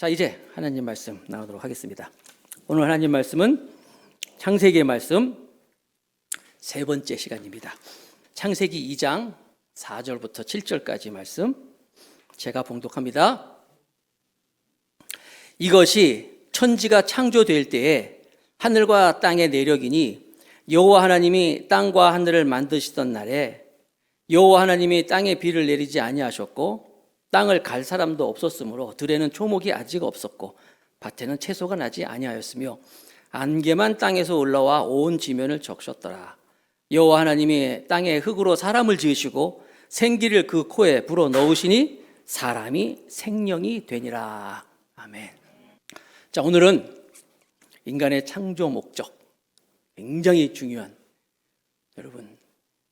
자, 이제 하나님 말씀 나누도록 하겠습니다. 오늘 하나님 말씀은 창세기의 말씀 세 번째 시간입니다. 창세기 2장 4절부터 7절까지 말씀 제가 봉독합니다. 이것이 천지가 창조될 때에 하늘과 땅의 내력이니 여호와 하나님이 땅과 하늘을 만드시던 날에 여호와 하나님이 땅에 비를 내리지 아니하셨고 땅을 갈 사람도 없었으므로 들에는 초목이 아직 없었고 밭에는 채소가 나지 아니하였으며 안개만 땅에서 올라와 온 지면을 적셨더라. 여호와 하나님이 땅에 흙으로 사람을 지으시고 생기를 그 코에 불어 넣으시니 사람이 생명이 되니라. 아멘. 자, 오늘은 인간의 창조 목적, 굉장히 중요한, 여러분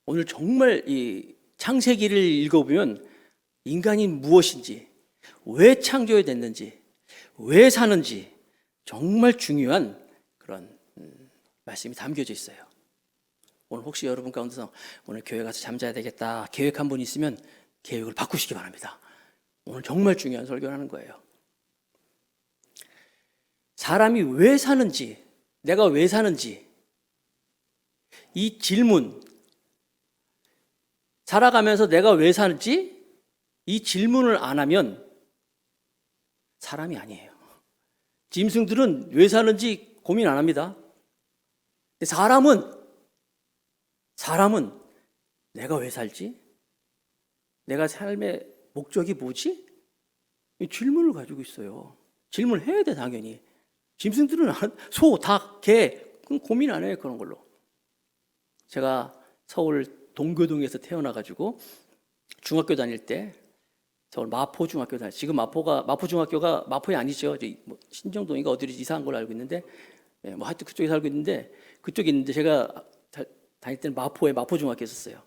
오늘 정말 이 창세기를 읽어보면 인간이 무엇인지, 왜 창조가 됐는지, 왜 사는지 정말 중요한 그런 말씀이 담겨져 있어요. 오늘 혹시 여러분 가운데서 오늘 교회 가서 잠자야 되겠다 계획한 분 있으면 계획을 바꾸시기 바랍니다. 오늘 정말 중요한 설교를 하는 거예요. 사람이 왜 사는지, 내가 왜 사는지, 이 질문, 살아가면서 내가 왜 사는지 이 질문을 안 하면 사람이 아니에요. 짐승들은 왜 사는지 고민 안 합니다. 사람은 내가 왜 살지? 내가 삶의 목적이 뭐지? 이 질문을 가지고 있어요. 질문을 해야 돼, 당연히. 짐승들은 소, 닭, 개 고민 안 해요, 그런 걸로. 제가 서울 동교동에서 태어나가지고 중학교 다닐 때 서울 마포중학교 다녔어요. 지금 마포중학교가 마포이 아니죠. 신정동인가 어디로 이사한 걸로 알고 있는데, 하여튼 그쪽에 살고 있는데, 그쪽에 있는데 제가 다닐 때는 마포에 마포중학교 있었어요.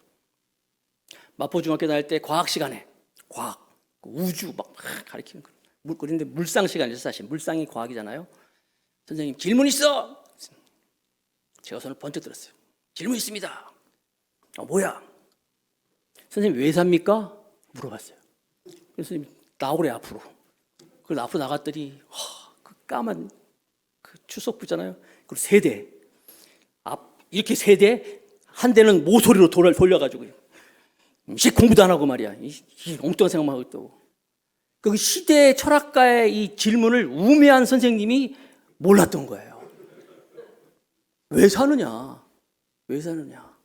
마포중학교 다닐 때 과학 시간에 과학, 우주 막 가르치는 거. 그런데 물상 시간이죠, 사실. 물상이 과학이잖아요. 선생님 질문 있어. 제가 손을 번쩍 들었어요. 질문 있습니다. 뭐야? 선생님 왜 삽니까? 물어봤어요. 그래서 나오래 앞으로. 그래서 앞으로 나갔더니 그 까만 그 추석부잖아요. 그리고 세 대. 이렇게 세 대, 한 대는 모서리로 돌려가지고 공부도 안 하고 말이야. 이 엉뚱한 생각만 하고 있다고. 그 시대의 철학가의 이 질문을 우매한 선생님이 몰랐던 거예요. 왜 사느냐? 왜 사느냐?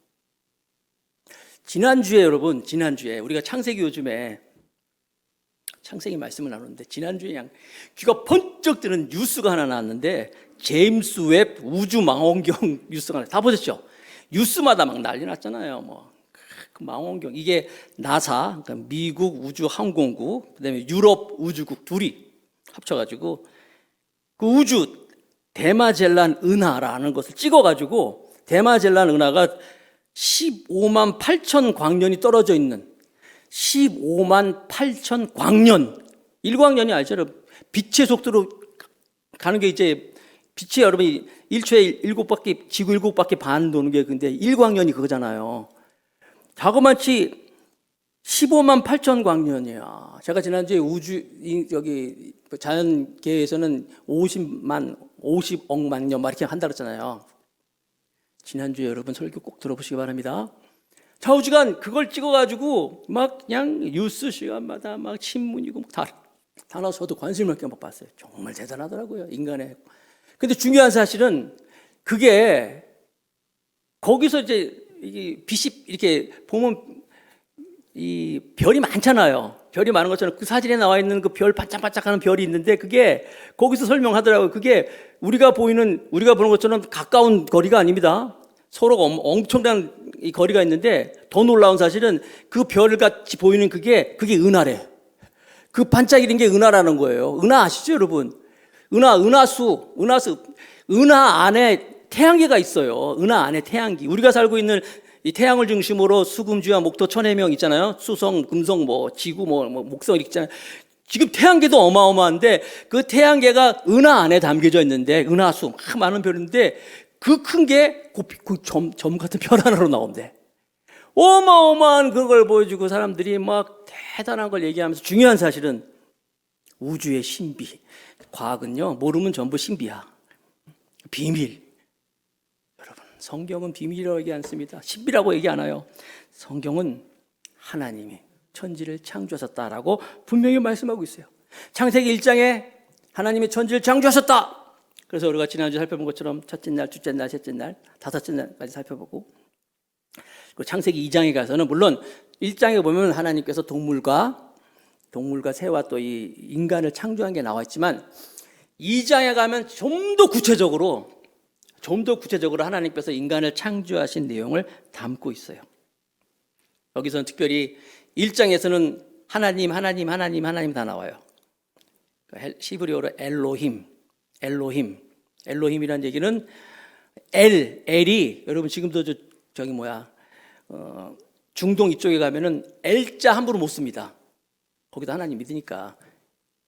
지난주에 우리가 창세기 요즘에 창세기 말씀을 나누는데 지난주에 그냥 귀가 번쩍 뜨는 뉴스가 하나 나왔는데 제임스 웹 우주 망원경 뉴스가 다 보셨죠? 뉴스마다 막 난리 났잖아요. 그 망원경 이게 나사, 그러니까 미국 우주항공국, 그다음에 유럽 우주국 둘이 합쳐가지고 그 우주 대마젤란 은하라는 것을 찍어가지고 대마젤란 은하가 15만 8천 광년이 떨어져 있는 15만 8천 광년 1광년이 알죠? 빛의 속도로 가는 게 이제 빛이 여러분이 1초에 7바퀴 지구 7바퀴 반 도는 게 근데 1광년이 그거잖아요. 자그마치 15만 8천 광년이야. 제가 지난주에 여기 자연계에서는 50억만 년 막 이렇게 한다 그랬잖아요. 지난주에 여러분 설교 꼭 들어보시기 바랍니다. 좌우지간 그걸 찍어가지고 막 그냥 뉴스 시간마다 막 신문이고 다 나와서 저도 관심을 갖게 막 봤어요. 정말 대단하더라고요, 인간의. 근데 중요한 사실은 그게 거기서 이제 이게 빛이 이렇게 보면 이 별이 많잖아요. 별이 많은 것처럼 그 사진에 나와 있는 그 별 반짝반짝하는 별이 있는데 그게 거기서 설명하더라고요. 그게 우리가 보는 것처럼 가까운 거리가 아닙니다. 서로가 엄청난 이 거리가 있는데 더 놀라운 사실은 그 별같이 보이는 그게 은하래. 그 반짝이는 게 은하라는 거예요. 은하 아시죠, 여러분? 은하수. 은하 안에 태양계가 있어요. 은하 안에 태양계. 우리가 살고 있는 이 태양을 중심으로 수금주와 목토 천해명 있잖아요. 수성, 금성, 지구, 목성 이렇게 있잖아요. 지금 태양계도 어마어마한데 그 태양계가 은하 안에 담겨져 있는데 은하수 많은 별인데 그 큰 게 점 같은 별 하나로 나온대. 어마어마한 그걸 보여주고 사람들이 막 대단한 걸 얘기하면서 중요한 사실은 우주의 신비. 과학은요, 모르면 전부 신비야. 비밀. 여러분, 성경은 비밀이라고 얘기 않습니다. 신비라고 얘기 안 해요. 성경은 하나님이 천지를 창조하셨다라고 분명히 말씀하고 있어요. 창세기 1장에 하나님이 천지를 창조하셨다. 그래서 우리가 지난주에 살펴본 것처럼 첫째 날, 둘째 날, 셋째 날, 다섯째 날까지 살펴보고, 그 창세기 2장에 가서는 물론 1장에 보면 하나님께서 동물과 새와 또 이 인간을 창조한 게 나와 있지만 2장에 가면 좀 더 구체적으로 하나님께서 인간을 창조하신 내용을 담고 있어요. 여기서는 특별히 1장에서는 하나님 다 나와요. 히브리어로 엘로힘이라는 얘기는 엘이 여러분 지금도 중동 이쪽에 가면은 엘자 함부로 못 씁니다. 거기다 하나님 믿으니까.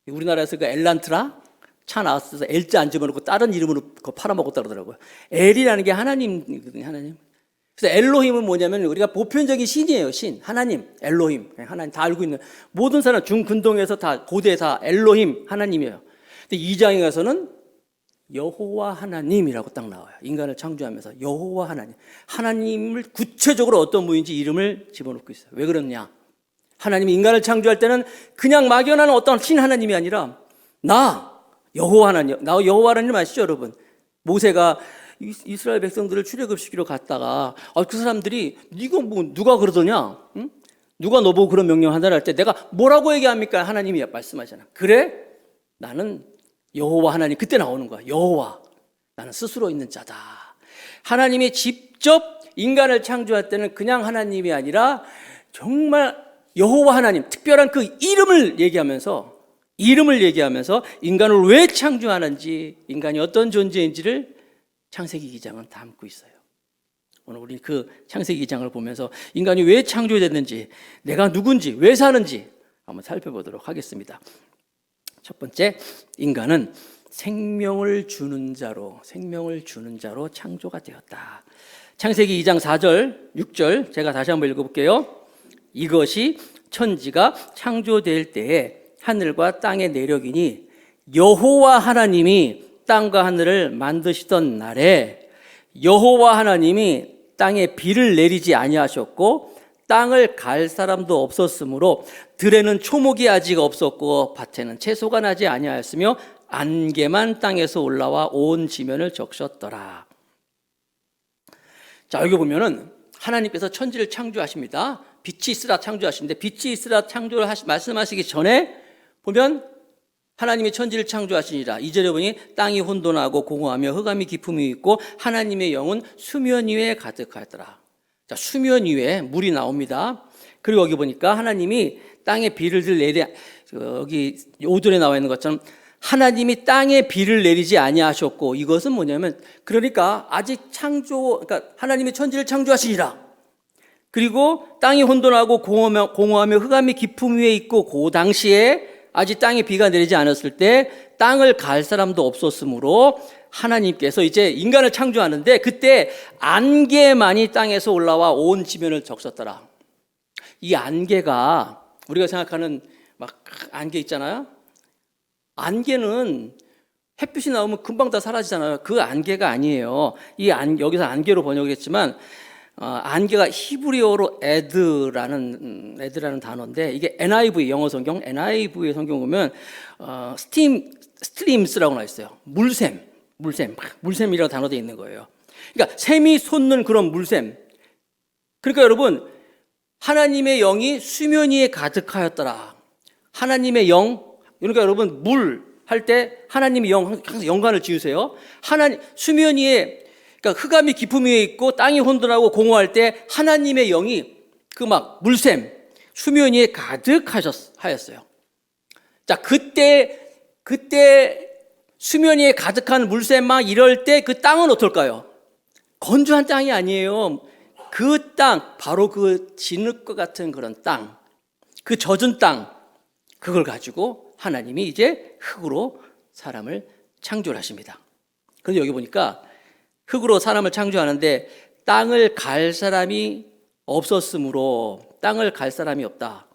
우리나라에서 그 엘란트라 차 나왔어서 엘자 안 집어넣고 다른 이름으로 팔아먹었다 그러더라고요. 엘이라는 게 하나님이거든요. 하나님. 그래서 엘로힘은 뭐냐면 우리가 보편적인 신이에요. 신, 하나님, 엘로힘, 하나님 다 알고 있는 모든 사람 중근동에서 다 고대 다 엘로힘 하나님이에요. 근데 2장에 가서는 여호와 하나님이라고 딱 나와요. 인간을 창조하면서 여호와 하나님, 하나님을 구체적으로 어떤 분인지 이름을 집어넣고 있어요. 왜 그러냐? 하나님이 인간을 창조할 때는 그냥 막연한 어떤 신 하나님이 아니라 나 여호와 하나님 아시죠, 여러분? 모세가 이스라엘 백성들을 출애굽시키러 갔다가 그 사람들이 네가 뭐 누가 그러더냐? 응? 누가 너보고 그런 명령하느라 할 때 내가 뭐라고 얘기합니까? 하나님이 말씀하잖아. 그래? 나는 여호와 하나님. 그때 나오는 거야. 여호와. 나는 스스로 있는 자다. 하나님이 직접 인간을 창조할 때는 그냥 하나님이 아니라 정말 여호와 하나님, 특별한 그 이름을 얘기하면서 인간을 왜 창조하는지, 인간이 어떤 존재인지를 창세기 2장은 담고 있어요. 오늘 우리 그 창세기 2장을 보면서 인간이 왜 창조됐는지, 내가 누군지, 왜 사는지 한번 살펴보도록 하겠습니다. 첫 번째, 인간은 생명을 주는 자로 창조가 되었다. 창세기 2장 4절, 6절 제가 다시 한번 읽어볼게요. 이것이 천지가 창조될 때에 하늘과 땅의 내력이니 여호와 하나님이 땅과 하늘을 만드시던 날에 여호와 하나님이 땅에 비를 내리지 아니하셨고 땅을 갈 사람도 없었으므로 들에는 초목이 아직 없었고 밭에는 채소가 나지 아니하였으며 안개만 땅에서 올라와 온 지면을 적셨더라. 자, 여기 보면은 하나님께서 천지를 창조하십니다. 빛이 있으라 창조하시는데 빛이 있으라 창조를 말씀하시기 전에 보면 하나님이 천지를 창조하시니라. 2절에 보니 땅이 혼돈하고 공허하며 흑암이 깊음이 있고 하나님의 영은 수면 위에 가득하였더라. 자, 수면 위에 물이 나옵니다. 그리고 여기 보니까 하나님이 땅에 비를 여기 5절에 나와 있는 것처럼 하나님이 땅에 비를 내리지 아니하셨고, 이것은 뭐냐면 그러니까 아직 그러니까 하나님이 천지를 창조하시니라. 그리고 땅이 혼돈하고 공허하며 흑암이 깊음 위에 있고 그 당시에 아직 땅에 비가 내리지 않았을 때 땅을 갈 사람도 없었으므로 하나님께서 이제 인간을 창조하는데 그때 안개만이 땅에서 올라와 온 지면을 적셨더라. 이 안개가 우리가 생각하는 막 안개 있잖아요. 안개는 햇빛이 나오면 금방 다 사라지잖아요. 그 안개가 아니에요. 여기서 안개로 번역했지만 안개가 히브리어로 에드라는 단어인데 이게 NIV 영어 성경 NIV의 성경 보면 스트림스라고 나와 있어요. 물샘이라는 단어도 있는 거예요. 그러니까 샘이 솟는 그런 물샘. 그러니까 여러분 하나님의 영이 수면 위에 가득하였더라. 하나님의 영, 그러니까 여러분 물 할 때 하나님의 영 항상 연관을 지으세요. 수면 위에 그러니까 흑암이 깊음 위에 있고 땅이 혼돈하고 공허할 때 하나님의 영이 그 막 물샘 수면 위에 가득하였어요. 자, 그때 수면 위에 가득한 물샘 막 이럴 때 그 땅은 어떨까요? 건조한 땅이 아니에요. 그 땅, 바로 그 진흙과 같은 그런 땅, 그 젖은 땅, 그걸 가지고 하나님이 이제 흙으로 사람을 창조를 하십니다. 그런데 여기 보니까 흙으로 사람을 창조하는데 땅을 갈 사람이 없었으므로 땅을 갈 사람이 없다.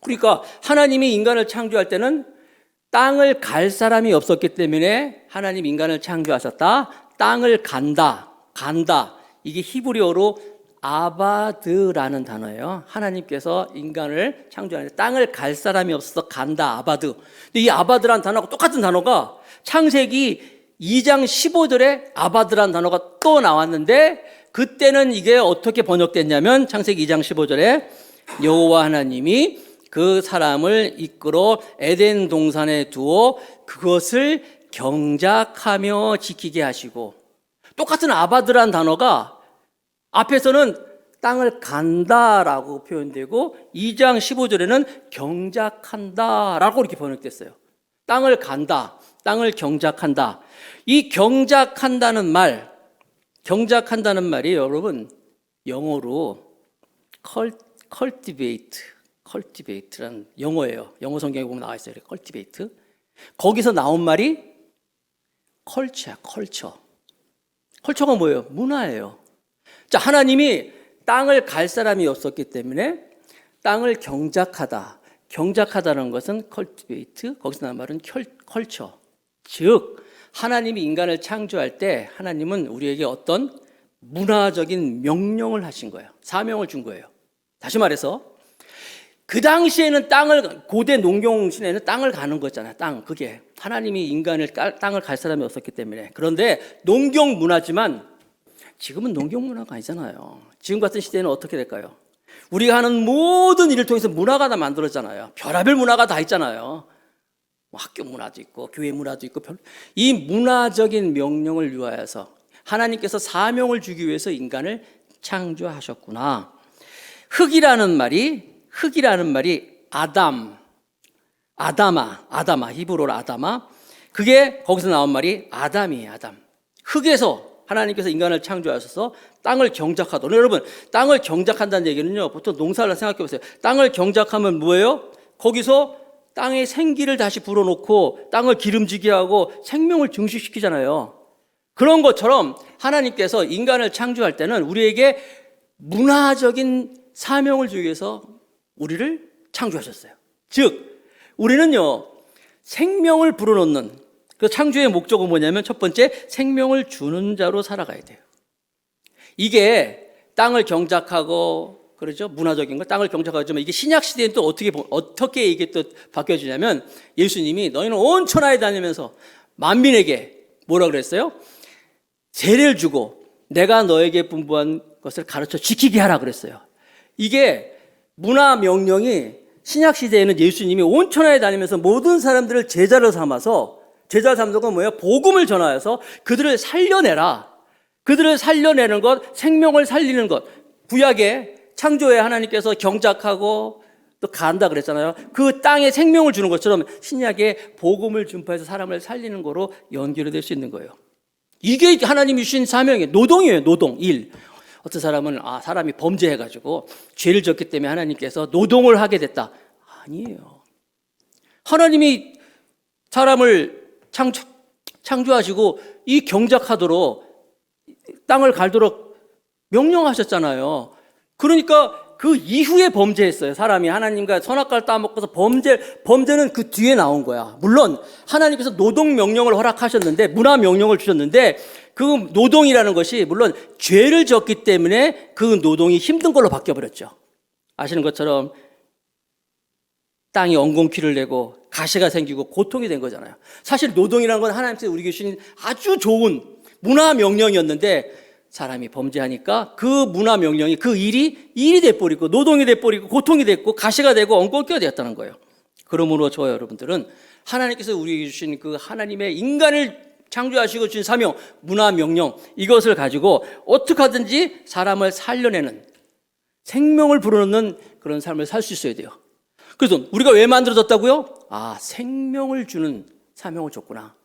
그러니까 하나님이 인간을 창조할 때는 땅을 갈 사람이 없었기 때문에 하나님 인간을 창조하셨다. 땅을 간다. 이게 히브리어로 아바드라는 단어예요. 하나님께서 인간을 창조하는데 땅을 갈 사람이 없어서 간다. 아바드. 근데 이 아바드라는 단어하고 똑같은 단어가 창세기 2장 15절에 아바드라는 단어가 또 나왔는데 그때는 이게 어떻게 번역됐냐면 창세기 2장 15절에 여호와 하나님이 그 사람을 이끌어 에덴 동산에 두어 그것을 경작하며 지키게 하시고, 똑같은 아바드라는 단어가 앞에서는 땅을 간다라고 표현되고 2장 15절에는 경작한다라고 이렇게 번역됐어요. 땅을 간다, 땅을 경작한다. 이 경작한다는 말이 여러분 영어로 cultivate라는 영어예요. 영어 성경에 보면 나와 있어요. cultivate. 거기서 나온 말이 컬처가 뭐예요? 문화예요. 자, 하나님이 땅을 갈 사람이 없었기 때문에 땅을 경작하다는 것은 cultivate, 거기서 나온 말은 컬처. 즉 하나님이 인간을 창조할 때 하나님은 우리에게 어떤 문화적인 명령을 하신 거예요. 사명을 준 거예요. 다시 말해서 그 당시에는 고대 농경 시대에는 땅을 가는 거잖아요. 그게 하나님이 인간을 땅을 갈 사람이 없었기 때문에. 그런데 농경 문화지만 지금은 농경 문화가 아니잖아요. 지금 같은 시대에는 어떻게 될까요? 우리가 하는 모든 일을 통해서 문화가 다 만들어졌잖아요. 별의별 문화가 다 있잖아요. 학교 문화도 있고 교회 문화도 있고 이 문화적인 명령을 위하여서 하나님께서 사명을 주기 위해서 인간을 창조하셨구나. 흙이라는 말이 아다마, 히브리어로 아다마. 그게 거기서 나온 말이 아담이에요. 아담. 흙에서 하나님께서 인간을 창조하셔서 땅을 경작하도록. 여러분, 땅을 경작한다는 얘기는요, 보통 농사를 생각해 보세요. 땅을 경작하면 뭐예요? 거기서 땅에 생기를 다시 불어넣고 땅을 기름지게 하고 생명을 증식시키잖아요. 그런 것처럼 하나님께서 인간을 창조할 때는 우리에게 문화적인 사명을 주기 위해서 우리를 창조하셨어요. 즉 우리는요 생명을 불어넣는 그 창조의 목적은 뭐냐면 첫 번째 생명을 주는 자로 살아가야 돼요. 이게 땅을 경작하고 그렇죠, 문화적인 거 땅을 경작하지만 이게 신약 시대엔 또 어떻게 이게 또 바뀌어지냐면 예수님이 너희는 온 천하에 다니면서 만민에게 뭐라 그랬어요? 세례를 주고 내가 너에게 분부한 것을 가르쳐 지키게 하라 그랬어요. 이게 문화 명령이 신약 시대에는 예수님이 온 천하에 다니면서 모든 사람들을 제자로 삼아서 건 뭐예요? 복음을 전하여서 그들을 살려내라. 그들을 살려내는 것, 생명을 살리는 것. 구약에 창조에 하나님께서 경작하고 또 간다 그랬잖아요. 그 땅에 생명을 주는 것처럼 신약에 복음을 전파해서 사람을 살리는 거로 연결이 될 수 있는 거예요. 이게 하나님이 주신 사명이에요. 노동이에요. 노동, 일. 어떤 사람은 사람이 범죄해가지고 죄를 졌기 때문에 하나님께서 노동을 하게 됐다. 아니에요. 하나님이 사람을 창조하시고 이 경작하도록 땅을 갈도록 명령하셨잖아요. 그러니까 그 이후에 범죄했어요. 사람이 하나님과 선악과를 따먹고서 범죄는 그 뒤에 나온 거야. 물론 하나님께서 노동 명령을 허락하셨는데, 문화 명령을 주셨는데 그 노동이라는 것이 물론 죄를 졌기 때문에 그 노동이 힘든 걸로 바뀌어버렸죠. 아시는 것처럼 땅이 엉겅퀴를 내고 가시가 생기고 고통이 된 거잖아요. 사실 노동이라는 건 하나님께서 우리에게 주신 아주 좋은 문화 명령이었는데 사람이 범죄하니까 그 문화 명령이 그 일이 돼버리고 노동이 돼버리고 고통이 됐고 가시가 되고 엉겅퀴가 되었다는 거예요. 그러므로 저와 여러분들은 하나님께서 우리에게 주신 그 하나님의 인간을 창조하시고 주신 사명, 문화 명령, 이것을 가지고 어떻게 하든지 사람을 살려내는, 생명을 불어넣는 그런 삶을 살 수 있어야 돼요. 그래서 우리가 왜 만들어졌다고요? 생명을 주는 사명을 줬구나.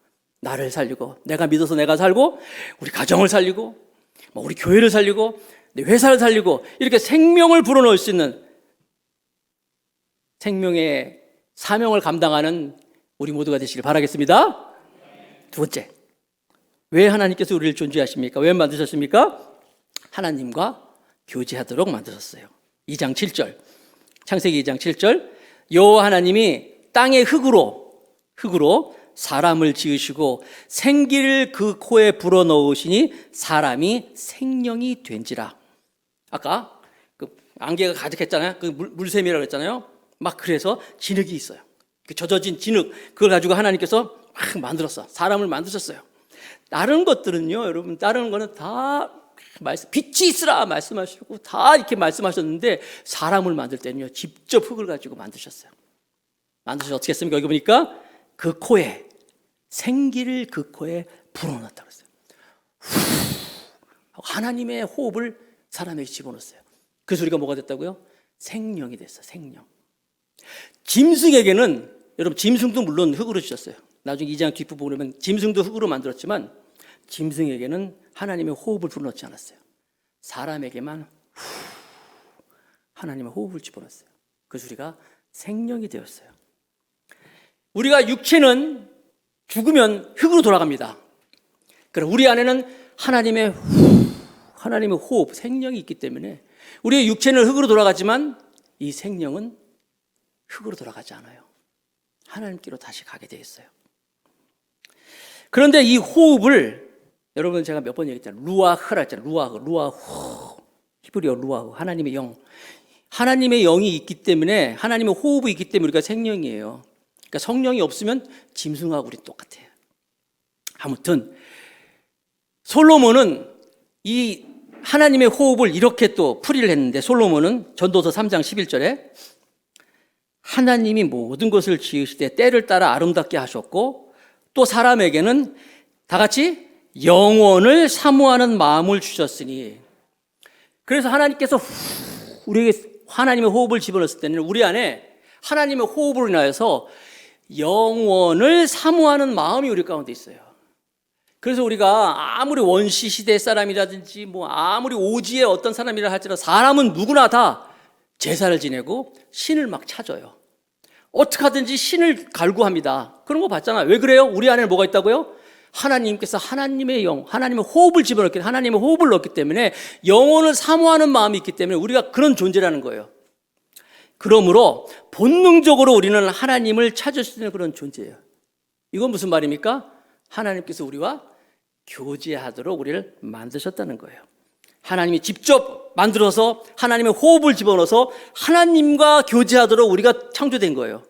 나를 살리고, 내가 믿어서 내가 살고, 우리 가정을 살리고, 우리 교회를 살리고, 내 회사를 살리고, 이렇게 생명을 불어넣을 수 있는 생명의 사명을 감당하는 우리 모두가 되시길 바라겠습니다. 두 번째, 왜 하나님께서 우리를 존재하십니까? 왜 만드셨습니까? 하나님과 교제하도록 만드셨어요. 2장 7절, 창세기 2장 7절, 여호와 하나님이 땅의 흙으로 흙으로 사람을 지으시고 생기를 그 코에 불어넣으시니 사람이 생명이 된지라. 아까 그 안개가 가득했잖아요. 그 물샘이라고 했잖아요. 막 그래서 진흙이 있어요. 그 젖어진 진흙, 그걸 가지고 하나님께서 막 만들었어. 사람을 만드셨어요. 다른 것들은요, 여러분, 다른 거는 다 빛이 있으라 말씀하시고 다 이렇게 말씀하셨는데 사람을 만들 때는요, 직접 흙을 가지고 만드셨어요. 만드셔서 어떻게 했습니까? 여기 보니까 그 코에, 생기를 그 코에 불어넣었다고 했어요. 하나님의 호흡을 사람에게 집어넣었어요. 그 소리가 뭐가 됐다고요? 생명이 됐어요. 생명. 짐승에게는, 여러분, 짐승도 물론 흙으로 주셨어요. 나중에 2장 뒷부분 보면 짐승도 흙으로 만들었지만 짐승에게는 하나님의 호흡을 불어넣지 않았어요. 사람에게만 하나님의 호흡을 집어넣었어요. 그 소리가 생명이 되었어요. 우리가 육체는 죽으면 흙으로 돌아갑니다. 그럼 우리 안에는 하나님의 호흡, 생명이 있기 때문에 우리의 육체는 흙으로 돌아가지만 이 생명은 흙으로 돌아가지 않아요. 하나님께로 다시 가게 되어 있어요. 그런데 이 호흡을, 여러분 제가 몇 번 얘기했잖아요. 루아흐라 했잖아요. 루아흐. 히브리어 루아흐. 하나님의 영. 하나님의 영이 있기 때문에, 하나님의 호흡이 있기 때문에 우리가 생명이에요. 그러니까 성령이 없으면 짐승하고 우리 똑같아요. 아무튼 솔로몬은 이 하나님의 호흡을 이렇게 또 풀이를 했는데, 솔로몬은 전도서 3장 11절에 하나님이 모든 것을 지으시되 때를 따라 아름답게 하셨고 또 사람에게는 다 같이 영원을 사모하는 마음을 주셨으니, 그래서 하나님께서 우리에게 하나님의 호흡을 집어넣었을 때는 우리 안에 하나님의 호흡으로 인하여서 영원을 사모하는 마음이 우리 가운데 있어요. 그래서 우리가 아무리 원시 시대 사람이라든지 뭐 아무리 오지의 어떤 사람이라 할지라도 사람은 누구나 다 제사를 지내고 신을 막 찾아요. 어떻게 하든지 신을 갈구합니다. 그런 거 봤잖아요. 왜 그래요? 우리 안에 뭐가 있다고요? 하나님께서 하나님의 영, 하나님의 호흡을 집어넣기, 하나님의 호흡을 넣기 때문에 영혼을 사모하는 마음이 있기 때문에 우리가 그런 존재라는 거예요. 그러므로 본능적으로 우리는 하나님을 찾을 수 있는 그런 존재예요. 이건 무슨 말입니까? 하나님께서 우리와 교제하도록 우리를 만드셨다는 거예요. 하나님이 직접 만들어서 하나님의 호흡을 집어넣어서 하나님과 교제하도록 우리가 창조된 거예요.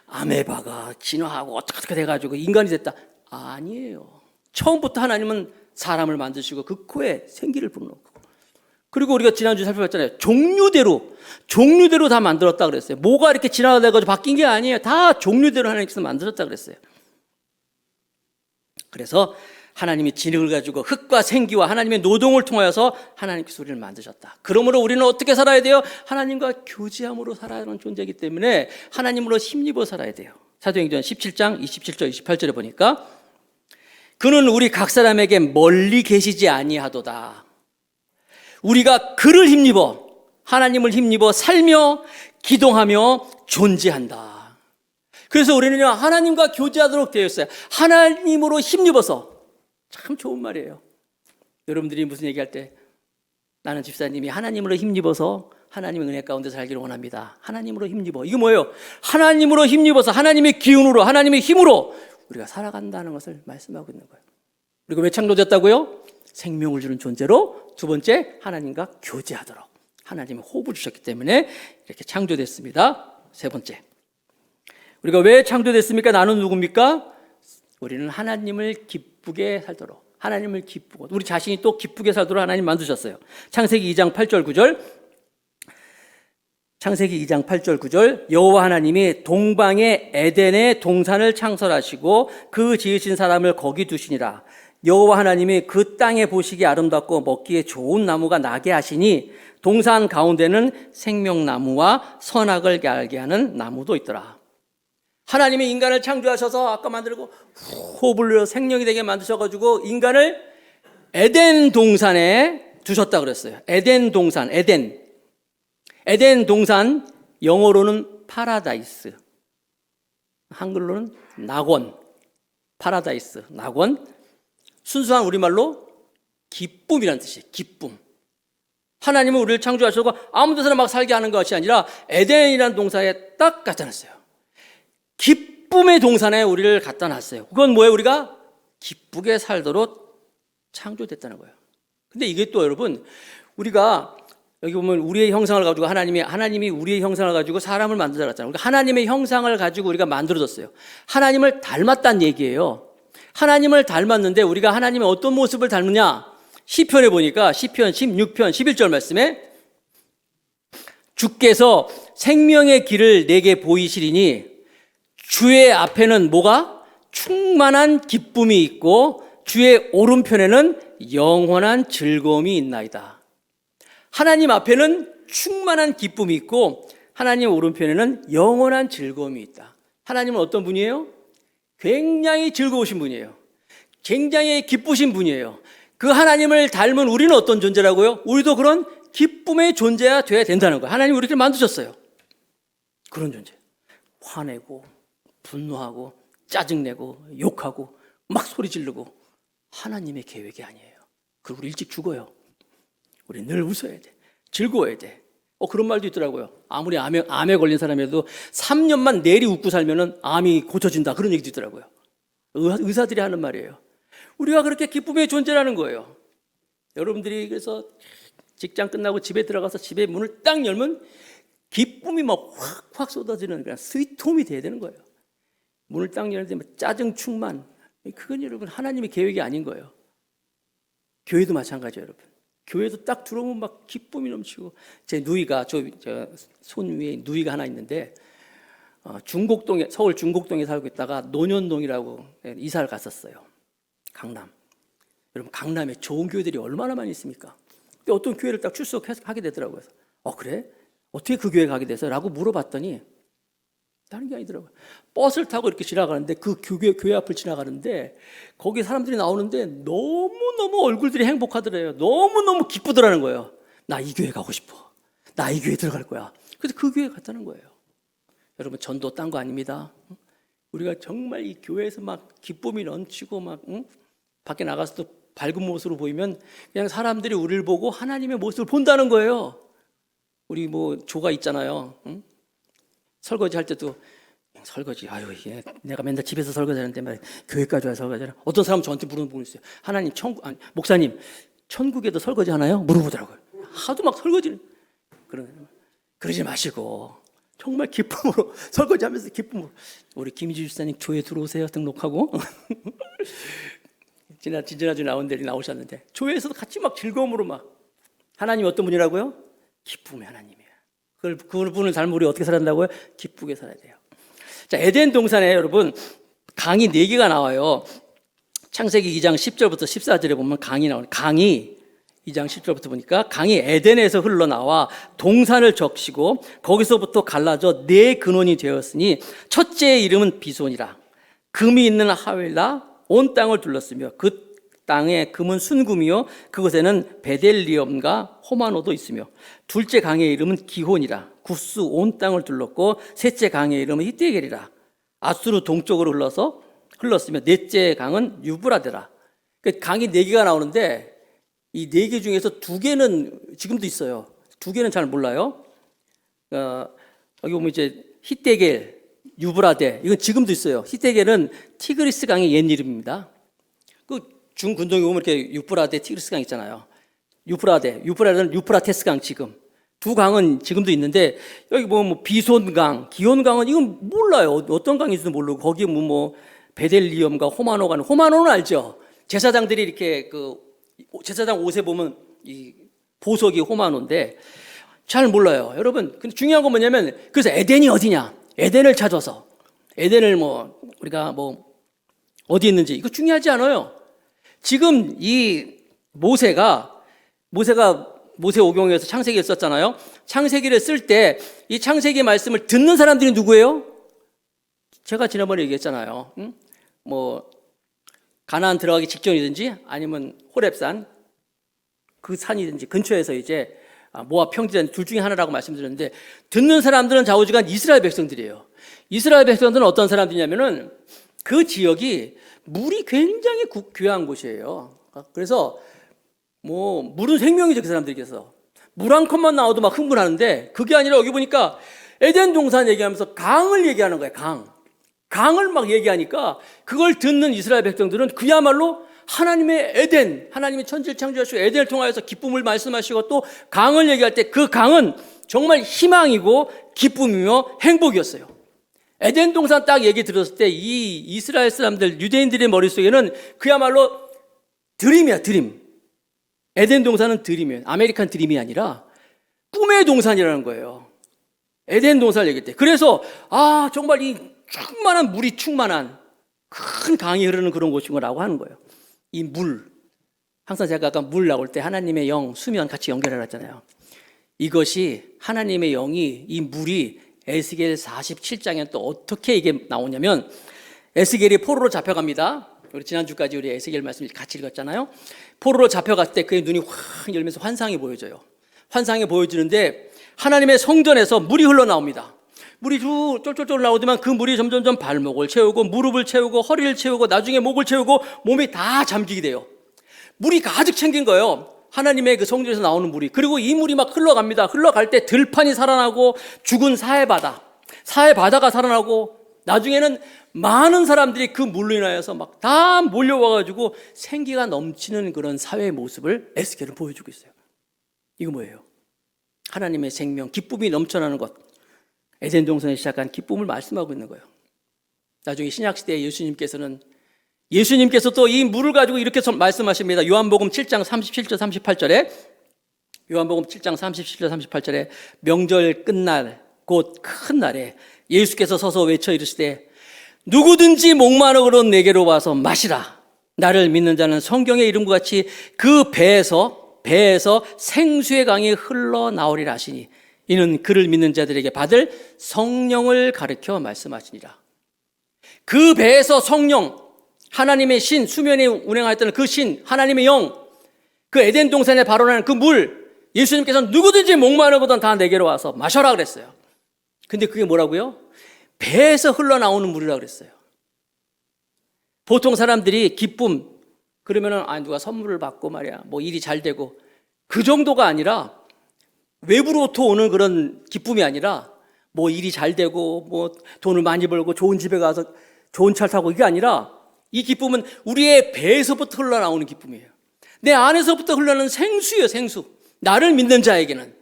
아메바가 진화하고 어떻게 돼가지고 인간이 됐다. 아니에요. 처음부터 하나님은 사람을 만드시고 그 코에 생기를 불어넣고, 그리고 우리가 지난주에 살펴봤잖아요. 종류대로 다 만들었다 그랬어요. 뭐가 이렇게 진화돼가지고 바뀐 게 아니에요. 다 종류대로 하나님께서 만드셨다 그랬어요. 그래서 하나님이 진흙을 가지고 흙과 생기와 하나님의 노동을 통하여서 하나님께서 우리를 만드셨다. 그러므로 우리는 어떻게 살아야 돼요? 하나님과 교제함으로 살아야 하는 존재이기 때문에 하나님으로 힘입어 살아야 돼요. 사도행전 17장 27절 28절에 보니까 그는 우리 각 사람에게 멀리 계시지 아니하도다. 우리가 그를 힘입어, 하나님을 힘입어 살며 기도하며 존재한다. 그래서 우리는요, 하나님과 교제하도록 되어 있어요. 하나님으로 힘입어서. 참 좋은 말이에요. 여러분들이 무슨 얘기할 때 나는 집사님이 하나님으로 힘입어서 하나님의 은혜 가운데 살기를 원합니다. 하나님으로 힘입어. 이거 뭐예요? 하나님으로 힘입어서 하나님의 기운으로, 하나님의 힘으로 우리가 살아간다는 것을 말씀하고 있는 거예요. 그리고 왜 창조됐다고요? 생명을 주는 존재로, 두 번째 하나님과 교제하도록 하나님의 호흡을 주셨기 때문에 이렇게 창조됐습니다. 세 번째, 우리가 왜 창조됐습니까? 나는 누굽니까? 우리는 하나님을 기쁘게 살도록, 하나님을 기쁘고 우리 자신이 또 기쁘게 살도록 하나님 만드셨어요. 창세기 2장 8절 9절, 창세기 2장 8절 9절, 여호와 하나님이 동방의 에덴의 동산을 창설하시고 그 지으신 사람을 거기 두시니라. 여호와 하나님이 그 땅에 보시기 아름답고 먹기에 좋은 나무가 나게 하시니 동산 가운데는 생명나무와 선악을 알게 하는 나무도 있더라. 하나님이 인간을 창조하셔서 아까 만들고 호흡을 내어 생명이 되게 만드셔가지고 인간을 에덴 동산에 두셨다 그랬어요. 에덴 동산, 에덴 동산, 영어로는 파라다이스, 한글로는 낙원, 파라다이스, 낙원. 순수한 우리말로 기쁨이라는 뜻이에요. 기쁨. 하나님은 우리를 창조하시고 아무 데서나 막 살게 하는 것이 아니라 에덴이라는 동산에 딱 갖다 놨어요. 기쁨의 동산에 우리를 갖다 놨어요. 그건 뭐예요? 우리가 기쁘게 살도록 창조됐다는 거예요. 근데 이게 또 여러분, 우리가 여기 보면 우리의 형상을 가지고 하나님이 우리의 형상을 가지고 사람을 만들자 그랬잖아요. 그러니까 하나님의 형상을 가지고 우리가 만들어졌어요. 하나님을 닮았다는 얘기예요. 하나님을 닮았는데 우리가 하나님의 어떤 모습을 닮느냐? 시편에 보니까 시편 16편 11절 말씀에 주께서 생명의 길을 내게 보이시리니 주의 앞에는 뭐가? 충만한 기쁨이 있고 주의 오른편에는 영원한 즐거움이 있나이다. 하나님 앞에는 충만한 기쁨이 있고 하나님 오른편에는 영원한 즐거움이 있다. 하나님은 어떤 분이에요? 굉장히 즐거우신 분이에요. 굉장히 기쁘신 분이에요. 그 하나님을 닮은 우리는 어떤 존재라고요? 우리도 그런 기쁨의 존재가 돼야 된다는 거예요. 하나님 우리를 만드셨어요. 그런 존재. 화내고 분노하고 짜증내고 욕하고 막 소리 지르고 하나님의 계획이 아니에요. 그리고 우리 일찍 죽어요. 우리 늘 웃어야 돼. 즐거워야 돼. 그런 말도 있더라고요. 아무리 암에 걸린 사람이라도 3년만 내리 웃고 살면은 암이 고쳐진다. 그런 얘기도 있더라고요. 의사들이 하는 말이에요. 우리가 그렇게 기쁨의 존재라는 거예요. 여러분들이 그래서 직장 끝나고 집에 들어가서 집에 문을 딱 열면 기쁨이 막 확확 쏟아지는 그냥 스위트홈이 돼야 되는 거예요. 문을 딱 열는데 짜증 충만. 그건 여러분 하나님의 계획이 아닌 거예요. 교회도 마찬가지예요, 여러분. 교회도 딱 들어오면 막 기쁨이 넘치고 제 누이가 저 손 위에 누이가 하나 있는데 중곡동에 서울 중곡동에 살고 있다가 논현동이라고 이사를 갔었어요. 강남. 여러분 강남에 좋은 교회들이 얼마나 많이 있습니까? 근데 어떤 교회를 딱 출석하게 되더라고요. 그래? 어떻게 그 교회 가게 돼서? 라고 물어봤더니 다른 게 아니더라고요. 버스를 타고 이렇게 지나가는데 그 교회 앞을 지나가는데 거기 사람들이 나오는데 너무너무 얼굴들이 행복하더래요. 너무너무 기쁘더라는 거예요. 나 이 교회 가고 싶어. 나 이 교회 들어갈 거야. 그래서 그 교회 갔다는 거예요. 여러분 전도 딴 거 아닙니다. 우리가 정말 이 교회에서 막 기쁨이 넘치고 막 밖에 나가서도 밝은 모습으로 보이면 그냥 사람들이 우리를 보고 하나님의 모습을 본다는 거예요. 우리 뭐 조가 있잖아요. 설거지 할 때도 설거지 이게 내가 맨날 집에서 설거지하는데 막 교회까지 와서 설거지하나. 어떤 사람은 저한테 물어보는 분이 있어요. 하나님 목사님 천국에도 설거지 하나요? 물어보더라고요. 하도 막 설거지를 그러지 마시고 정말 기쁨으로 설거지하면서 기쁨으로 우리 김희주 집사님 교회 들어오세요 등록하고 지난주 나온 데리 나오셨는데 교회에서도 같이 막 즐거움으로 막 하나님 어떤 분이라고요? 기쁨의 하나님이에요. 그분을 닮으면 우리 어떻게 살아야 된다고요? 기쁘게 살아야 돼요. 자, 에덴 동산에 여러분 강이 4개가 나와요. 창세기 2장 10절부터 14절에 보면 강이 나오는 강이 2장 10절부터 보니까 강이 에덴에서 흘러나와 동산을 적시고 거기서부터 갈라져 4근원이 되었으니 첫째의 이름은 비손이라. 금이 있는 하윌라 온 땅을 둘렀으며 그 땅에 금은 순금이요 그곳에는 베델리엄과 호마노도 있으며 둘째 강의 이름은 기혼이라. 구스 온 땅을 둘렀고 셋째 강의 이름은 히데겔이라. 아수르 동쪽으로 흘렀으며 넷째 강은 유브라데라. 그러니까 강이 4개가 나오는데 이 4개 중에서 2개는 지금도 있어요. 2개는 잘 몰라요. 여기 보면 이제 히데겔, 유브라데 이건 지금도 있어요. 히데겔은 티그리스 강의 옛 이름입니다. 그 중근동에 보면 이렇게 유프라데 티그리스 강 있잖아요. 유프라데는 유프라테스 강 지금. 2 강은 지금도 있는데 여기 보면 뭐 비손강, 기혼강은 이건 몰라요. 어떤 강인지도 모르고 거기에 뭐 베델리엄과 호마노가 호마노는 알죠. 제사장들이 이렇게 그 제사장 옷에 보면 이 보석이 호마노인데 잘 몰라요. 여러분, 근데 중요한 건 뭐냐면 그래서 에덴이 어디냐? 에덴을 찾아서 에덴을 우리가 어디 있는지 이거 중요하지 않아요. 지금 이 모세가 모세오경에서 창세기를 썼잖아요. 창세기를 쓸 때 이 창세기 말씀을 듣는 사람들이 누구예요? 제가 지난번에 얘기했잖아요. 가나안 들어가기 직전이든지 아니면 호렙산 그 산이든지 근처에서 이제 모압 평지산 둘 중에 하나라고 말씀드렸는데 듣는 사람들은 좌우지간 이스라엘 백성들이에요. 이스라엘 백성들은 어떤 사람들이냐면은 그 지역이 물이 굉장히 귀한 곳이에요. 그래서 물은 생명이죠. 그 사람들께서 물 한 컵만 나와도 막 흥분하는데 그게 아니라 여기 보니까 에덴 동산 얘기하면서 강을 얘기하는 거예요. 강. 강을 막 얘기하니까 그걸 듣는 이스라엘 백성들은 그야말로 하나님의 에덴, 하나님이 천지를 창조하시고 에덴을 통하여서 기쁨을 말씀하시고 또 강을 얘기할 때 그 강은 정말 희망이고 기쁨이며 행복이었어요. 에덴 동산 딱 얘기 들었을 때 이 이스라엘 사람들, 유대인들의 머릿속에는 그야말로 드림이야, 드림. 에덴 동산은 드림이에요. 아메리칸 드림이 아니라 꿈의 동산이라는 거예요. 에덴 동산을 얘기할 때. 그래서 정말 이 충만한 물이 충만한 큰 강이 흐르는 그런 곳인 거라고 하는 거예요. 이 물, 항상 제가 아까 물 나올 때 하나님의 영, 수면 같이 연결해놨잖아요. 이것이 하나님의 영이 이 물이 에스겔 47장에 또 어떻게 이게 나오냐면 에스겔이 포로로 잡혀갑니다. 우리 지난주까지 우리 에스겔 말씀을 같이 읽었잖아요. 포로로 잡혀갔을 때 그의 눈이 확 열면서 환상이 보여져요. 환상이 보여지는데 하나님의 성전에서 물이 흘러나옵니다. 물이 쭉 쫄쫄쫄 나오더만 그 물이 점점점 발목을 채우고 무릎을 채우고 허리를 채우고 나중에 목을 채우고 몸이 다 잠기게 돼요. 물이 가득 챙긴 거예요. 하나님의 그 성전에서 나오는 물이. 그리고 이 물이 막 흘러갑니다. 흘러갈 때 들판이 살아나고 죽은 사해바다가 살아나고 나중에는 많은 사람들이 그 물로 인하여서 막 다 몰려와가지고 생기가 넘치는 그런 사회의 모습을 에스겔은 보여주고 있어요. 이거 뭐예요? 하나님의 생명, 기쁨이 넘쳐나는 것. 에덴 동산에 시작한 기쁨을 말씀하고 있는 거예요. 나중에 신약시대에 예수님께서 또 이 물을 가지고 이렇게 말씀하십니다. 요한복음 7장 37절 38절에 요한복음 7장 37절 38절에 명절 끝날 곧 큰 날에 예수께서 서서 외쳐 이르시되 누구든지 목마르거든 내게로 와서 마시라. 나를 믿는 자는 성경의 이름과 같이 그 배에서 생수의 강이 흘러나오리라 하시니 이는 그를 믿는 자들에게 받을 성령을 가르쳐 말씀하시니라. 그 배에서 성령, 하나님의 신, 수면에 운행하였던 그 신, 하나님의 영, 그 에덴 동산에 발원하는 그 물, 예수님께서는 누구든지 목마르거든 다 내게로 와서 마셔라 그랬어요. 근데 그게 뭐라고요? 배에서 흘러나오는 물이라고 그랬어요. 보통 사람들이 기쁨, 그러면은 누가 선물을 받고 말이야, 뭐 일이 잘 되고 그 정도가 아니라 외부로부터 오는 그런 기쁨이 아니라 뭐 일이 잘 되고 뭐 돈을 많이 벌고 좋은 집에 가서 좋은 차를 타고 이게 아니라 이 기쁨은 우리의 배에서부터 흘러나오는 기쁨이에요. 내 안에서부터 흘러나오는 생수예요, 생수. 나를 믿는 자에게는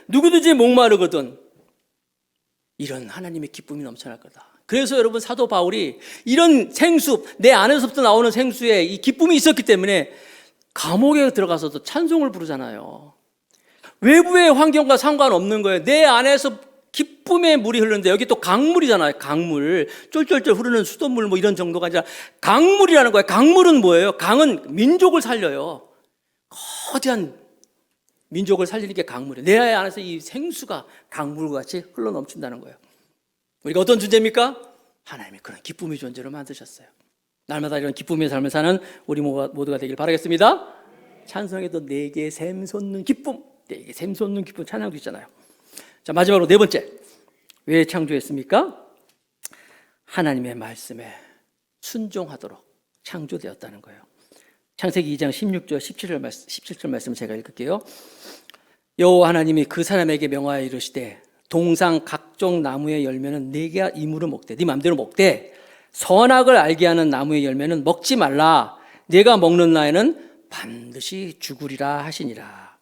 누구든지 목마르거든 이런 하나님의 기쁨이 넘쳐날 거다. 그래서 여러분 사도 바울이 이런 생수, 내 안에서부터 나오는 생수에 이 기쁨이 있었기 때문에 감옥에 들어가서도 찬송을 부르잖아요. 외부의 환경과 상관없는 거예요. 내 안에서 기쁨의 물이 흐르는데 여기 또 강물이잖아요. 강물. 쫄쫄쫄 흐르는 수돗물 뭐 이런 정도가 아니라 강물이라는 거예요. 강물은 뭐예요? 강은 민족을 살려요. 거대한 민족을 살리는 게 강물이에요. 내 안에서 이 생수가 강물과 같이 흘러넘친다는 거예요. 우리가 어떤 존재입니까? 하나님이 그런 기쁨의 존재로 만드셨어요. 날마다 이런 기쁨의 삶을 사는 우리 모두가 되길 바라겠습니다. 찬송에도 내게 샘솟는 기쁨, 내게 샘솟는 기쁨 찬양도 있잖아요. 자, 마지막으로 네 번째, 왜 창조했습니까? 하나님의 말씀에 순종하도록 창조되었다는 거예요. 창세기 2장 16절 17절 말씀을 제가 읽을게요. 여호와 하나님이 그 사람에게 명하여 이르시되 동상 각종 나무의 열매는 네가 임으로 먹되 네 맘대로 먹되 선악을 알게 하는 나무의 열매는 먹지 말라. 네가 먹는 날에는 반드시 죽으리라 하시니라.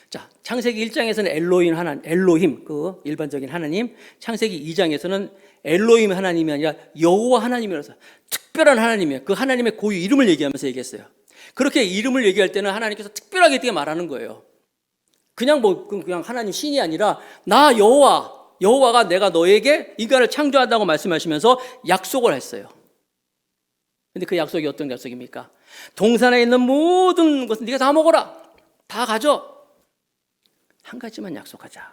자, 창세기 1장에서는 엘로힘 그 일반적인 하나님, 창세기 2장에서는 엘로힘 하나님이 아니라 여호와 하나님이라서 특별한 하나님이에요. 그 하나님의 고유 이름을 얘기하면서 얘기했어요. 그렇게 이름을 얘기할 때는 하나님께서 특별하게 되게 말하는 거예요. 그냥 하나님 신이 아니라 나 여호와가 내가 너에게 인간을 창조한다고 말씀하시면서 약속을 했어요. 근데 그 약속이 어떤 약속입니까? 동산에 있는 모든 것은 네가 다 먹어라. 다 가져. 한 가지만 약속하자.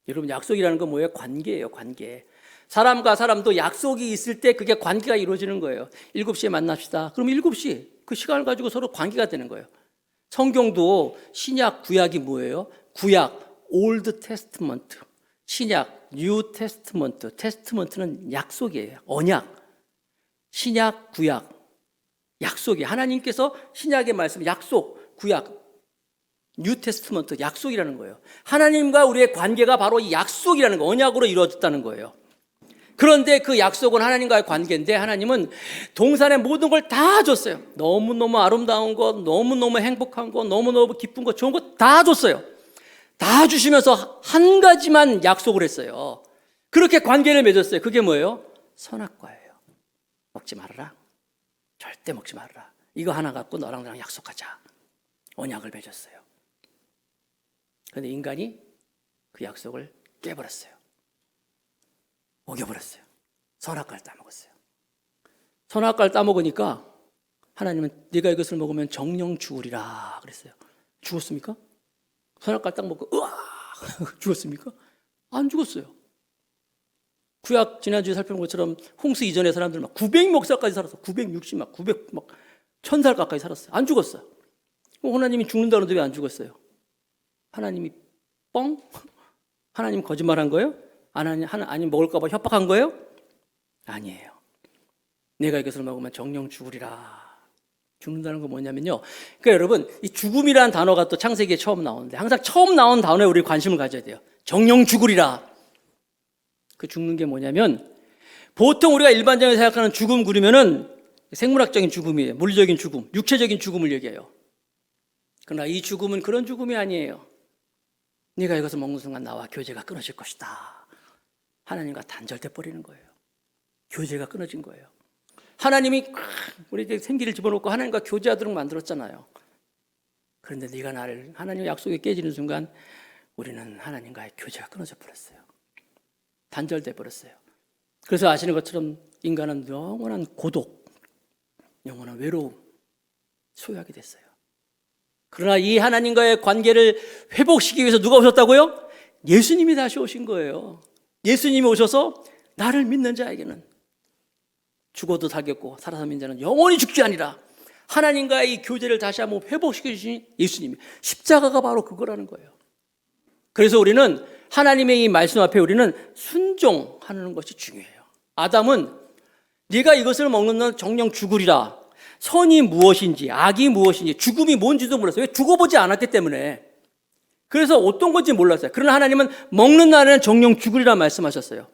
여러분, 약속이라는 건 뭐예요? 관계예요, 관계. 사람과 사람도 약속이 있을 때 그게 관계가 이루어지는 거예요. 7시에 만납시다. 그럼 7시 그 시간을 가지고 서로 관계가 되는 거예요. 성경도 신약, 구약이 뭐예요? 구약, 올드 테스트먼트. 신약, 뉴 테스트먼트. 테스트먼트는 약속이에요. 언약. 신약, 구약. 약속이 하나님께서 신약의 말씀, 약속, 구약, 뉴 테스트먼트, 약속이라는 거예요. 하나님과 우리의 관계가 바로 이 약속이라는 거, 언약으로 이루어졌다는 거예요. 그런데 그 약속은 하나님과의 관계인데 하나님은 동산의 모든 걸 다 줬어요. 너무너무 아름다운 것, 너무너무 행복한 것, 너무너무 기쁜 것, 좋은 것 다 줬어요. 다 주시면서 한 가지만 약속을 했어요. 그렇게 관계를 맺었어요. 그게 뭐예요? 선악과예요. 먹지 말아라. 절대 먹지 말아라. 이거 하나 갖고 너랑 나랑 약속하자. 언약을 맺었어요. 그런데 인간이 그 약속을 깨버렸어요. 먹여버렸어요. 선악과를 따먹었어요. 선악과를 따먹으니까 하나님은 네가 이것을 먹으면 정령 죽으리라 그랬어요. 죽었습니까? 선악과를 딱 먹고 으악 죽었습니까? 안 죽었어요. 구약 지난주에 살펴본 것처럼 홍수 이전에 사람들 막 900몇 살까지 살았어. 960 막 900 막 1000살 가까이 살았어요. 안 죽었어요. 하나님이 죽는다는데 왜 안 죽었어요? 하나님이 뻥? 하나님 거짓말한 거예요? 아니 먹을까 봐 협박한 거예요? 아니에요. 내가 이것을 먹으면 정령 죽으리라. 죽는다는 건 뭐냐면요. 그러니까 여러분, 이 죽음이라는 단어가 또 창세기에 처음 나오는데 항상 처음 나온 단어에 우리 관심을 가져야 돼요. 정령 죽으리라. 그 죽는 게 뭐냐면 보통 우리가 일반적으로 생각하는 죽음 그러면은 생물학적인 죽음이에요. 물리적인 죽음, 육체적인 죽음을 얘기해요. 그러나 이 죽음은 그런 죽음이 아니에요. 네가 이것을 먹는 순간 나와 교제가 끊어질 것이다. 하나님과 단절돼 버리는 거예요. 교제가 끊어진 거예요. 하나님이 우리에게 생기를 집어넣고 하나님과 교제하도록 만들었잖아요. 그런데 네가 나를 하나님의 약속이 깨지는 순간 우리는 하나님과의 교제가 끊어져 버렸어요. 단절돼 버렸어요. 그래서 아시는 것처럼 인간은 영원한 고독, 영원한 외로움 소유하게 됐어요. 그러나 이 하나님과의 관계를 회복시키기 위해서 누가 오셨다고요? 예수님이 다시 오신 거예요. 예수님이 오셔서 나를 믿는 자에게는 죽어도 살겠고 살아서 믿는 자는 영원히 죽지 아니라 하나님과의 이 교제를 다시 한번 회복시켜 주신 예수님이 십자가가 바로 그거라는 거예요. 그래서 우리는 하나님의 이 말씀 앞에 우리는 순종하는 것이 중요해요. 아담은 네가 이것을 먹는 날 정령 죽으리라. 선이 무엇인지 악이 무엇인지 죽음이 뭔지도 몰랐어요. 왜? 죽어보지 않았기 때문에. 그래서 어떤 건지 몰랐어요. 그러나 하나님은 먹는 날에는 정령 죽으리라 말씀하셨어요.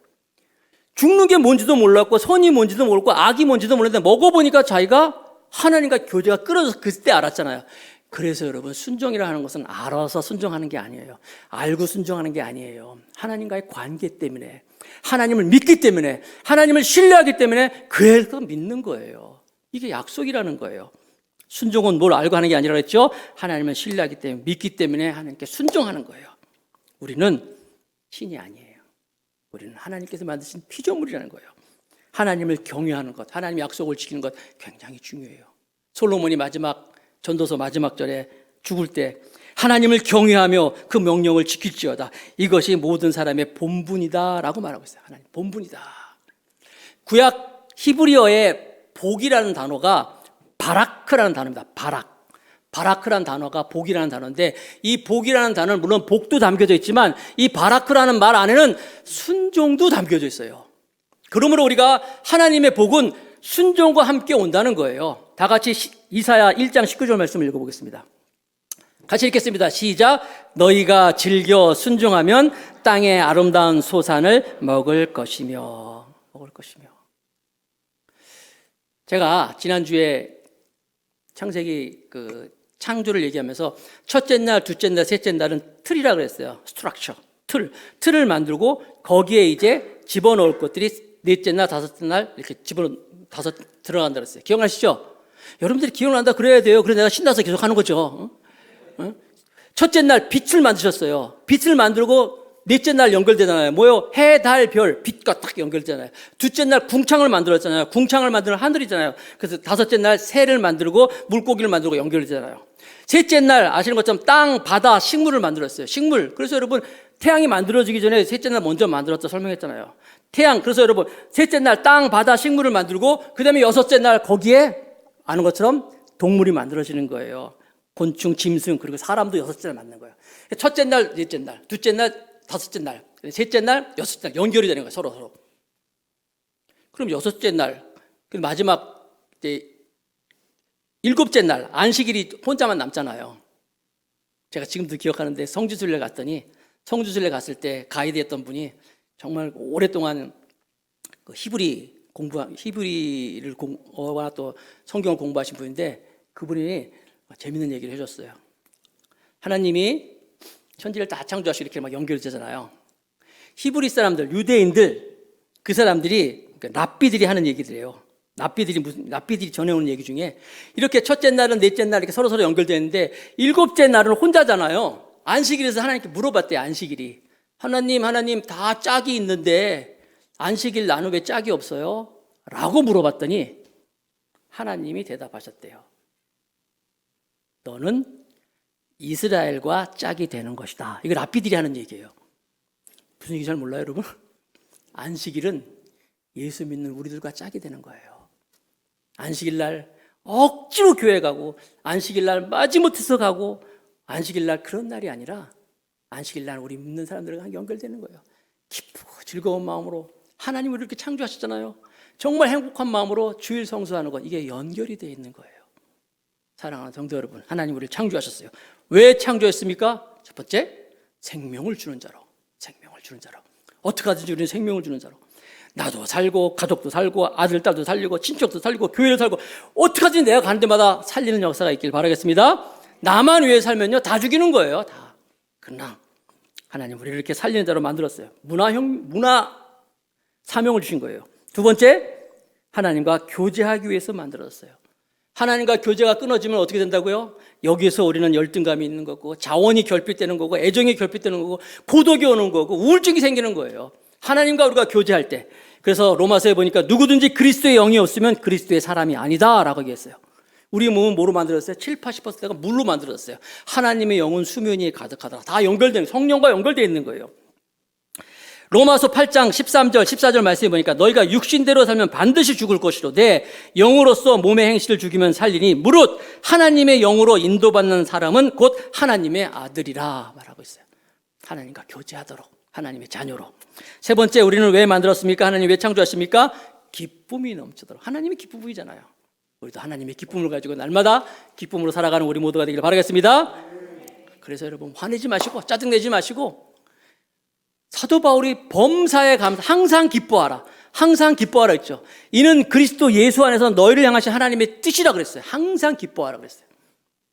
죽는 게 뭔지도 몰랐고 선이 뭔지도 모르고 악이 뭔지도 몰랐는데 먹어보니까 자기가 하나님과 교제가 끊어져서 그때 알았잖아요. 그래서 여러분 순종이라 하는 것은 알아서 순종하는 게 아니에요. 알고 순종하는 게 아니에요. 하나님과의 관계 때문에 하나님을 믿기 때문에 하나님을 신뢰하기 때문에 그래서 믿는 거예요. 이게 약속이라는 거예요. 순종은 뭘 알고 하는 게 아니라 그랬죠. 하나님을 신뢰하기 때문에 믿기 때문에 하나님께 순종하는 거예요. 우리는 신이 아니에요. 우리는 하나님께서 만드신 피조물이라는 거예요. 하나님을 경외하는 것, 하나님 약속을 지키는 것 굉장히 중요해요. 솔로몬이 마지막 전도서 마지막 절에 죽을 때 하나님을 경외하며 그 명령을 지킬지어다. 이것이 모든 사람의 본분이다라고 말하고 있어요. 하나님 본분이다. 구약 히브리어의 복이라는 단어가 바라크라는 단어입니다. 바라크라는 단어가 복이라는 단어인데 이 복이라는 단어는 물론 복도 담겨져 있지만 이 바라크라는 말 안에는 순종도 담겨져 있어요. 그러므로 우리가 하나님의 복은 순종과 함께 온다는 거예요. 다 같이 이사야 1장 19절 말씀을 읽어보겠습니다. 같이 읽겠습니다. 시작. 너희가 즐겨 순종하면 땅의 아름다운 소산을 먹을 것이며. 제가 지난주에 창세기 창조를 얘기하면서 첫째 날, 둘째 날, 셋째 날은 틀이라고 그랬어요. 스트럭처, 틀을 만들고 거기에 이제 집어넣을 것들이 넷째 날, 다섯째 날 이렇게 들어간다 그랬어요. 기억나시죠? 여러분들이 기억난다 그래야 돼요. 그래서 내가 신나서 계속 하는 거죠. 첫째 날 빛을 만드셨어요. 빛을 만들고 넷째 날 연결되잖아요. 뭐요? 해, 달, 별, 빛과 딱 연결되잖아요. 둘째 날 궁창을 만들었잖아요. 궁창을 만드는 하늘이잖아요. 그래서 다섯째 날 새를 만들고 물고기를 만들고 연결되잖아요. 셋째 날 아시는 것처럼 땅, 바다, 식물을 만들었어요. 식물. 그래서 여러분 태양이 만들어지기 전에 셋째 날 먼저 만들었다 설명했잖아요. 태양. 그래서 여러분 셋째 날 땅, 바다, 식물을 만들고 그 다음에 여섯째 날 거기에 아는 것처럼 동물이 만들어지는 거예요. 곤충, 짐승, 그리고 사람도 여섯째 날 만든 거예요. 첫째 날, 넷째 날, 둘째 날, 다섯째 날, 셋째 날, 여섯째 날 연결이 되는 거예요. 서로. 그럼 여섯째 날, 그리고 마지막 이제 일곱째 날 안식일이 혼자만 남잖아요. 제가 지금도 기억하는데 성지순례 갔더니 성지순례 갔을 때 가이드했던 분이 정말 오랫동안 그 히브리를 어와 또 성경을 공부하신 분인데 그분이 재밌는 얘기를 해줬어요. 하나님이 천지를 다 창조하시고 이렇게 막 연결되잖아요. 히브리 사람들, 유대인들 그 사람들이 랍비들이 하는 얘기들이에요. 랍비들이 전해오는 얘기 중에 이렇게 첫째 날은 넷째 날 이렇게 서로 연결되는데 일곱째 날은 혼자잖아요. 안식일에서 하나님께 물어봤대요. 안식일이 하나님 다 짝이 있는데 안식일 나는 왜 짝이 없어요? 라고 물어봤더니 하나님이 대답하셨대요. 너는 이스라엘과 짝이 되는 것이다. 이거 랍비들이 하는 얘기예요. 무슨 얘기 잘 몰라요, 여러분? 안식일은 예수 믿는 우리들과 짝이 되는 거예요. 안식일 날 억지로 교회 가고 안식일 날 마지못해서 가고 안식일 날 그런 날이 아니라 안식일 날 우리 믿는 사람들과 연결되는 거예요. 기쁘고 즐거운 마음으로 하나님 우리를 이렇게 창조하셨잖아요. 정말 행복한 마음으로 주일 성수하는 것, 이게 연결이 되어 있는 거예요. 사랑하는 성도 여러분, 하나님 우리를 창조하셨어요. 왜 창조했습니까? 첫 번째, 생명을 주는 자로. 어떻게 하든지 우리는 생명을 주는 자로. 나도 살고 가족도 살고 아들 딸도 살리고 친척도 살리고 교회를 살고 어떻게 하든지 내가 가는 데마다 살리는 역사가 있길 바라겠습니다. 나만 위해 살면요 다 죽이는 거예요. 다. 그러나 하나님 우리를 이렇게 살리는 자로 만들었어요. 문화 사명을 주신 거예요. 두 번째, 하나님과 교제하기 위해서 만들었어요. 하나님과 교제가 끊어지면 어떻게 된다고요? 여기서 우리는 열등감이 있는 거고 자원이 결핍되는 거고 애정이 결핍되는 거고 고독이 오는 거고 우울증이 생기는 거예요. 하나님과 우리가 교제할 때. 그래서 로마서에 보니까 누구든지 그리스도의 영이 없으면 그리스도의 사람이 아니다 라고 얘기했어요. 우리 몸은 뭐로 만들었어요? 70-80%가 물로 만들었어요. 하나님의 영은 수면이 가득하다. 다 연결된, 성령과 연결되어 있는 거예요. 로마서 8장 13절 14절 말씀해 보니까 너희가 육신대로 살면 반드시 죽을 것이로되 영으로서 몸의 행실을 죽이면 살리니 무릇 하나님의 영으로 인도받는 사람은 곧 하나님의 아들이라 말하고 있어요. 하나님과 교제하도록, 하나님의 자녀로. 세 번째, 우리는 왜 만들었습니까? 하나님 왜 창조하십니까? 기쁨이 넘치도록. 하나님이 기쁨이잖아요. 우리도 하나님의 기쁨을 가지고 날마다 기쁨으로 살아가는 우리 모두가 되기를 바라겠습니다. 그래서 여러분 화내지 마시고 짜증내지 마시고 사도 바울이 범사에 감사, 항상 기뻐하라. 항상 기뻐하라 했죠. 이는 그리스도 예수 안에서 너희를 향하신 하나님의 뜻이라 그랬어요. 항상 기뻐하라 그랬어요.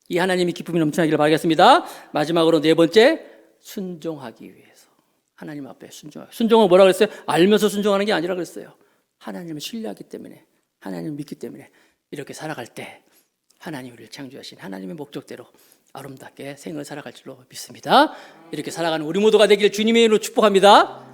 이 하나님의 기쁨이 넘쳐나기를 바라겠습니다. 마지막으로 네 번째, 순종하기 위해서. 하나님 앞에 순종하기. 순종은 뭐라 그랬어요? 알면서 순종하는 게 아니라 그랬어요. 하나님을 신뢰하기 때문에, 하나님을 믿기 때문에 이렇게 살아갈 때 하나님 우리를 창조하신 하나님의 목적대로 아름답게 생을 살아갈 줄로 믿습니다. 이렇게 살아가는 우리 모두가 되기를 주님의 이름으로 축복합니다.